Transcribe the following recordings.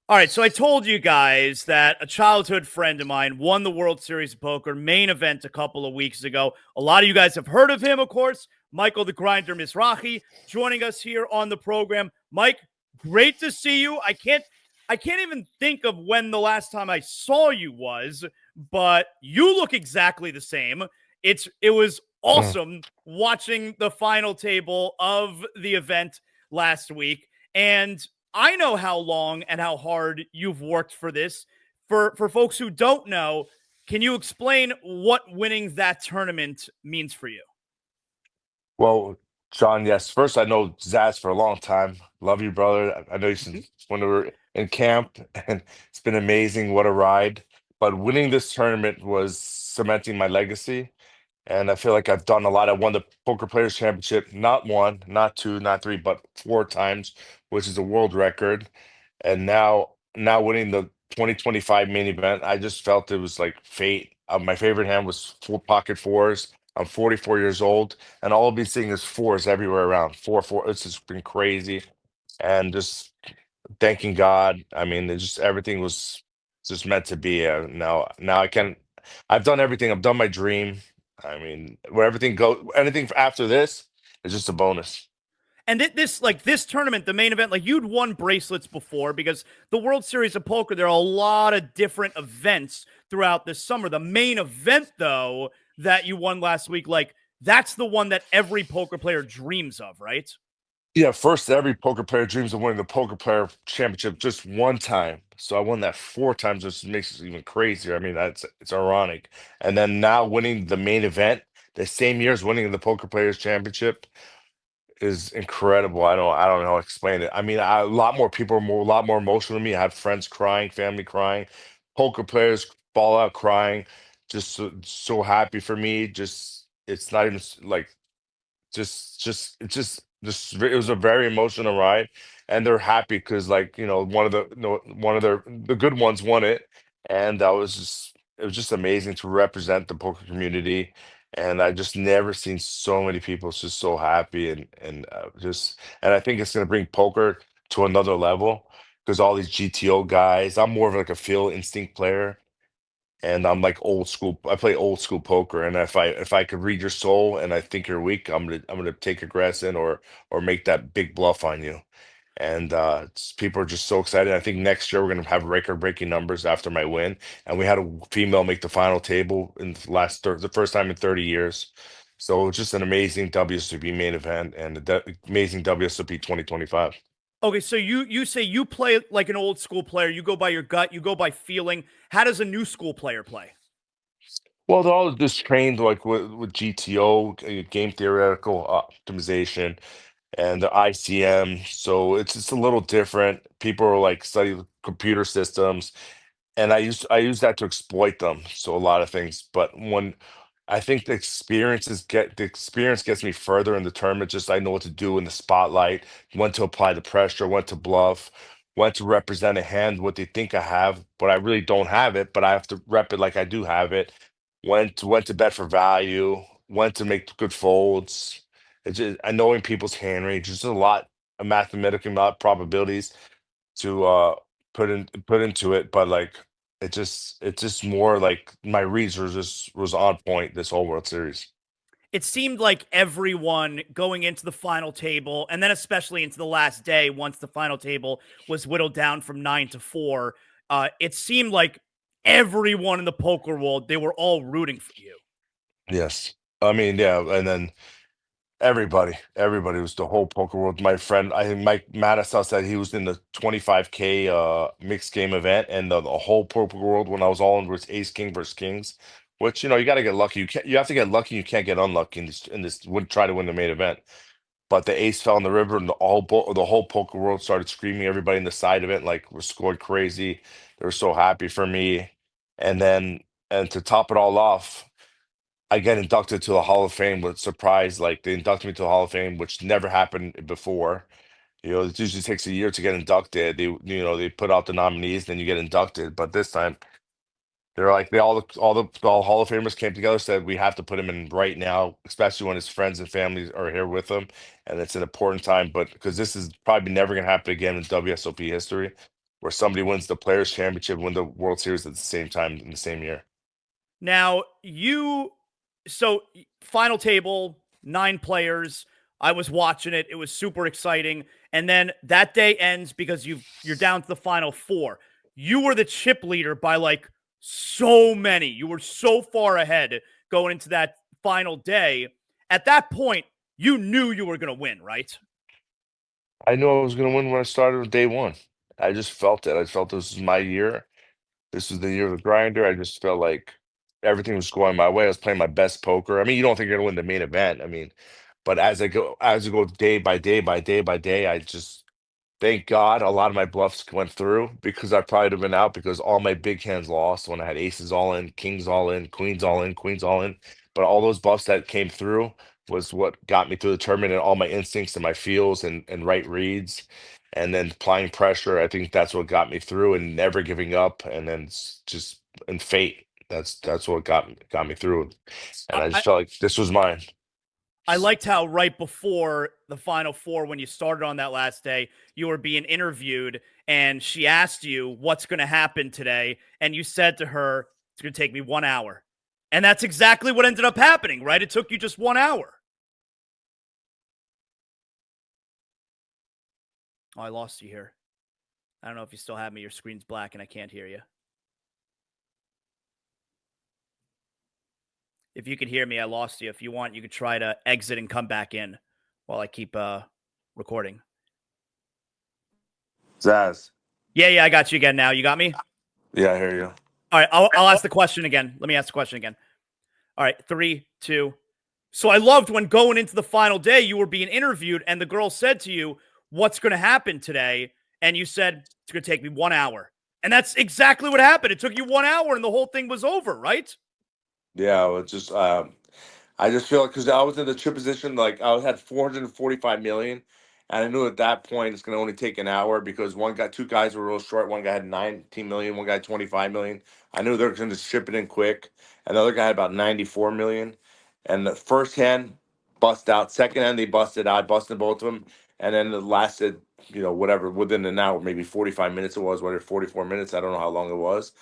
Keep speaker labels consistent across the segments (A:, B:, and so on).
A: All right, so I told you guys that a childhood friend of mine won the World Series of Poker main event a couple of weeks ago. A lot of you guys have heard of him, of course. Michael the Grinder Mizrachi joining us here on the program. Mike, great to see you. I can't even think of when the last time I saw you was, but you look exactly the same. It was
B: Mm.
A: awesome watching the final table of the event last week. And I know how long and how hard you've worked for this. For folks who don't know, can you explain what winning that tournament means for you?
B: Well, John, yes. First, I know Zaz for a long time. Love you, brother. I know you
A: Mhm.
B: since when we were in camp, and it's been amazing. What a ride. But winning this tournament was cementing my legacy. And I feel like I've done a lot. I won the Poker Players Championship, not one, not two, not three, but four times, which is a world record. And now winning the 2025 main event, I just felt it was like fate. My favorite hand was four pocket fours. I'm 44 years old, and all I've been seeing is fours everywhere around. Four, four. It's just been crazy, and just thanking God. I mean, it just everything was just meant to be. Now I can. I've done everything. I've done my dream. I mean, where everything go, anything after this is just a bonus.
A: And this tournament, the main event, like you'd won bracelets before because the World Series of Poker, there are a lot of different events throughout this summer. The main event, though, that you won last week, like that's the one that every poker player dreams of, right?
B: Yeah, first every poker player dreams of winning the poker player championship just one time. So I won that four times, which makes it even crazier. I mean, that's it's ironic. And then now winning the main event the same year as winning the poker players championship is incredible. I don't know how to explain it. I mean, a lot more people are a lot more emotional than me. I had friends crying, family crying, poker players fall out crying. Just so happy for me. Just it's not even like it was a very emotional ride, and they're happy because like one of the no one of the good ones won it, and that was just it was just amazing to represent the poker community, and I just never seen so many people just so happy and I think it's gonna bring poker to another level because all these GTO guys, I'm more of like a feel instinct player, and I'm like old school. I play old school poker, and if I could read your soul and I think you're weak, I'm gonna take aggression or make that big bluff on you. And people are just so excited. I think next year we're gonna have record-breaking numbers after my win, and we had a female make the final table in the first time in 30 years. So it's just an amazing WSOP main event and amazing WSOP 2025.
A: Okay, so you say you play like an old school player. You go by your gut. You go by feeling. How does a new school player play?
B: Well, they're all just trained like with GTO, game theoretical optimization, and the ICM. So it's just a little different. People are like study computer systems, and I use that to exploit them. So a lot of things. But when I think the experience gets me further in the tournament. Just I know what to do in the spotlight, when to apply the pressure, when to bluff, when to represent a hand, what they think I have, but I really don't have it, but I have to rep it like I do have it. When to bet for value, when to make good folds. It's just I knowing people's hand range. There's a lot of mathematical, not probabilities to put into it, but like it's just more like my reads was on point this whole World Series.
A: It seemed like everyone going into the final table, and then especially into the last day, once the final table was whittled down from 9 to 4, it seemed like everyone in the poker world, they were all rooting for you.
B: Yes. I mean, yeah, and then everybody was the whole poker world. My friend, I think Mike Mattisau said he was in the 25K mixed game event, and the whole poker world when I was all in was Ace King versus Kings, which you got to get lucky. You have to get lucky. You can't get unlucky in this would try to win the main event. But the ace fell in the river, and the whole poker world started screaming. Everybody in the side event like was scored crazy. They were so happy for me, and then and to top it all off, I get inducted to the Hall of Fame with surprise. Like they inducted me to the Hall of Fame, which never happened before. It usually takes a year to get inducted. They put out the nominees, then you get inducted. But this time, they're like all Hall of Famers came together, said we have to put him in right now, especially when his friends and families are here with him, and it's an important time. But because this is probably never gonna happen again in WSOP history, where somebody wins the Players Championship, win the World Series at the same time in the same year.
A: Now, final table, 9 players. I was watching it. It was super exciting. And then that day ends because you're down to the final 4. You were the chip leader by like so many. You were so far ahead going into that final day. At that point, you knew you were going to win, right?
B: I knew I was going to win when I started with day one. I just felt it. I felt this was my year. This was the year of the grinder. I just felt like everything was going my way. I was playing my best poker. I mean, you don't think you're gonna win the main event. I mean, but as I go day by day by day by day, I just thank God a lot of my bluffs went through because I probably would have been out because all my big hands lost when I had aces all in, kings all in, queens all in, queens all in. But all those bluffs that came through was what got me through the tournament and all my instincts and my feels and right reads and then applying pressure. I think that's what got me through and never giving up and then just and fate. That's what got me through. And I
A: I,
B: just felt like this was mine.
A: I liked how right before the final 4, when you started on that last day, you were being interviewed and she asked you what's going to happen today. And you said to her, it's going to take me 1 hour. And that's exactly what ended up happening, right? It took you just 1 hour. Oh, I lost you here. I don't know if you still have me. Your screen's black and I can't hear you. If you could hear me, I lost you. If you want, you could try to exit and come back in while I keep recording.
B: Zaz.
A: Yeah, I got you again now. You got me?
B: Yeah, I hear you.
A: All right, I'll ask the question again. Let me ask the question again. All right, 3, 2. So I loved when going into the final day, you were being interviewed and the girl said to you, what's going to happen today? And you said, it's going to take me 1 hour. And that's exactly what happened. It took you 1 hour and the whole thing was over, right?
B: Yeah, it's just I just feel like because I was in the chip position, like I had 445 million, and I knew at that point it's gonna only take an hour because two guys were real short. One guy had 19 million, one guy had 25 million. I knew they were gonna ship it in quick. Another guy had about 94 million, and the first hand bust out. Second hand they busted out, busted both of them, and then it lasted, whatever within an hour, maybe 45 minutes it was, whatever 44 minutes. I don't know how long it was.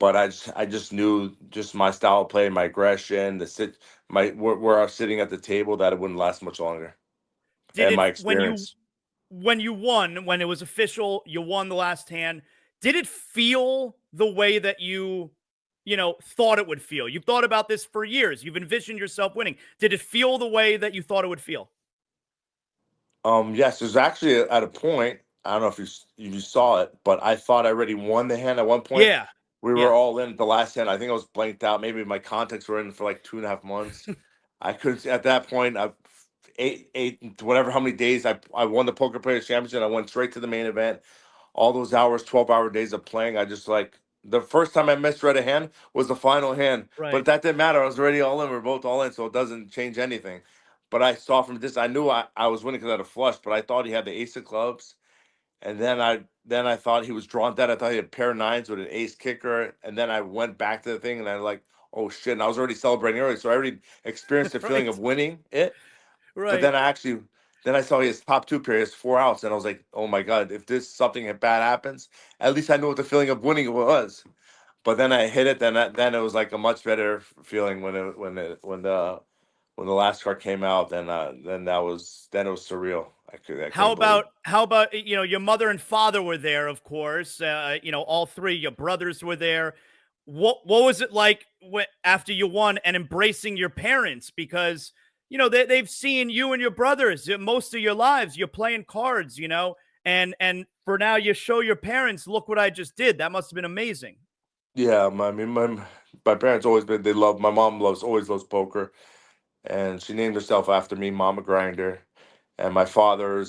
B: But I just knew just my style of play, my aggression, where I was sitting at the table that it wouldn't last much longer,
A: Did
B: and
A: it
B: my
A: when you
B: experience.
A: when you won, when it was official, you won the last hand, did it feel the way that you thought it would feel? You've thought about this for years. You've envisioned yourself winning. Did it feel the way that you thought it would feel?
B: Yes, there's actually at a point. I don't know if you saw it, but I thought I already won the hand at one point.
A: Yeah.
B: We were
A: Yeah.
B: all in at the last hand. I think I was blanked out. Maybe my contacts were in for like 2.5 months. I couldn't at that point. I eight whatever how many days I won the Poker Players Championship. I went straight to the main event. All those hours, 12-hour days of playing, I just like the first time I misread a hand was the final hand, but
A: Right.
B: that didn't matter. I was already all in. We're both all in, so it doesn't change anything. But I saw from this, I knew I was winning because I had a flush, but I thought he had the ace of clubs, and then I thought he was drawn dead. I thought he had pair nines with an ace kicker, and then I went back to the thing, and I like, oh shit! And I was already celebrating early, so I already experienced the feeling
A: Right.
B: of winning it. But
A: Right.
B: then I saw his top two pairs, 4 outs, and I was like, oh my god, if this something bad happens, at least I know what the feeling of winning was. But then I hit it, then it was like a much better feeling when the last card came out. Then it was surreal. I couldn't believe it.
A: How about your mother and father were there, of course. All three, your brothers were there. What was it like after you won and embracing your parents? Because they've seen you and your brothers most of your lives. You're playing cards, and for now you show your parents, look what I just did. That must have been amazing.
B: Yeah, I mean, my parents always been. They love. My mom always loves poker, and she named herself after me, Mama Grinder. And my father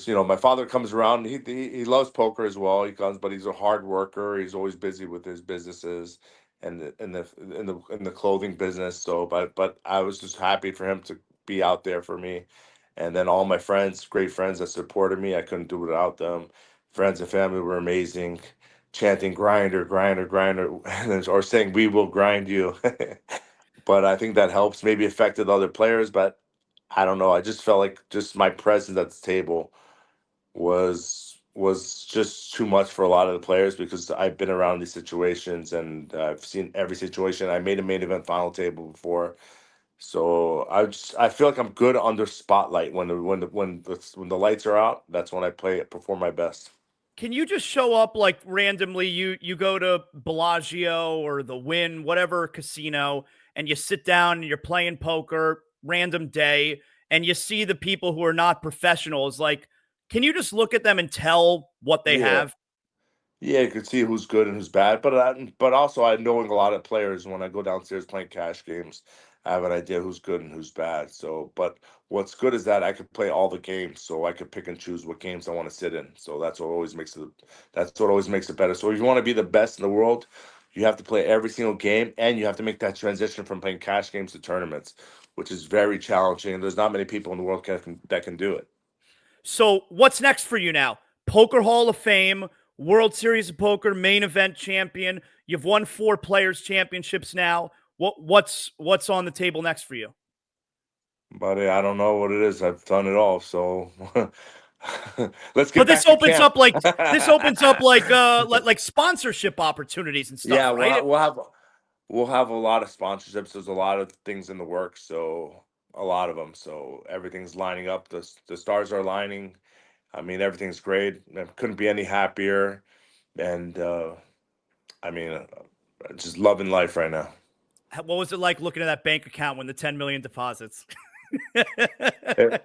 B: comes around. He loves poker as well. He comes, but he's a hard worker. He's always busy with his businesses and in the clothing business. So, but I was just happy for him to be out there for me. And then all my friends, great friends that supported me, I couldn't do without them. Friends and family were amazing, chanting "Grinder, Grinder, Grinder," or saying "We will grind you." But I think that helps. Maybe affected other players, but I don't know. I just felt like just my presence at the table was was just too much for a lot of the players because I've been around these situations and I've seen every situation. I made a main event final table before, so I feel like I'm good under spotlight when the lights are out. That's when I perform my best.
A: Can you just show up like randomly? You go to Bellagio or the Wynn, whatever casino, and you sit down and you're playing poker, random day, and you see the people who are not professionals. Like, can you just look at them and tell what they
B: Yeah.
A: have?
B: Yeah, you can see who's good and who's bad, but also I knowing a lot of players when I go downstairs playing cash games, I have an idea who's good and who's bad. So, but what's good is that I could play all the games, so I could pick and choose what games I want to sit in. So that's what always makes it better. So if you want to be the best in the world, you have to play every single game, and you have to make that transition from playing cash games to tournaments, which is very challenging. And there's not many people in the world that can do it.
A: So, what's next for you now? Poker Hall of Fame, World Series of Poker main event champion. You've won 4 players championships now. What's on the table next for you?
B: But I don't know what it is. I've done it all. So let's
A: But
B: get back to camp.
A: this opens up like sponsorship opportunities and
B: Yeah,
A: stuff, right?
B: we'll have a lot of sponsorships. There's a lot of things in the works, so a lot of them. So everything's lining up. The stars are aligning. I mean, everything's great. I couldn't be any happier. And I mean, just loving life right now.
A: What was it like looking at that bank account when the 10 million deposits?
B: It,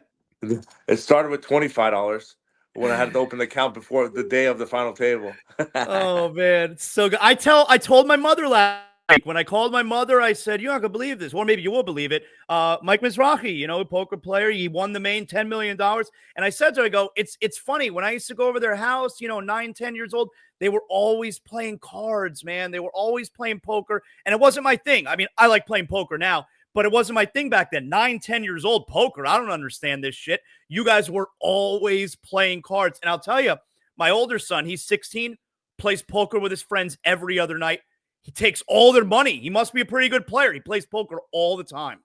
B: it started with $25 when I had to open the account before the day of the final table.
A: Oh man, it's so good. I told my mother last week when I called my mother, I said, "You're not gonna believe this, or maybe you will believe it." Mike Mizrachi, poker player, he won the main $10 million, and I said to her, "I go, it's funny when I used to go over their house, 9, 10 years old, they were always playing cards, man. They were always playing poker, and it wasn't my thing. I mean, I like playing poker now." But it wasn't my thing back then. 9, 10 years old, poker. I don't understand this shit. You guys were always playing cards. And I'll tell you, my older son, he's 16, plays poker with his friends every other night. He takes all their money. He must be a pretty good player. He plays poker all the time.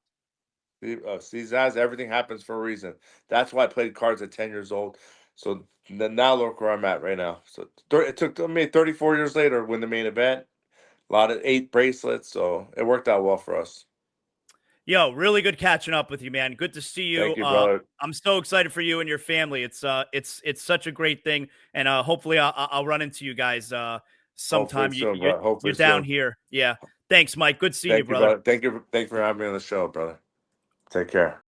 B: See, Zaz, everything happens for a reason. That's why I played cards at 10 years old. So now look where I'm at right now. So it took me 34 years later to win the main event. A lot of 8 bracelets, so it worked out well for us.
A: Yo, really good catching up with you, man. Good to see you.
B: Thank you, brother.
A: I'm so excited for you and your family. It's such a great thing, and hopefully I'll run into you guys
B: Hopefully
A: sometime.
B: soon, bro.
A: You're
B: Hopefully
A: down
B: soon.
A: here. Yeah. Thanks, Mike. Good seeing you,
B: Thank you,
A: brother.
B: brother. Thank you for having me on the show, brother. Take care.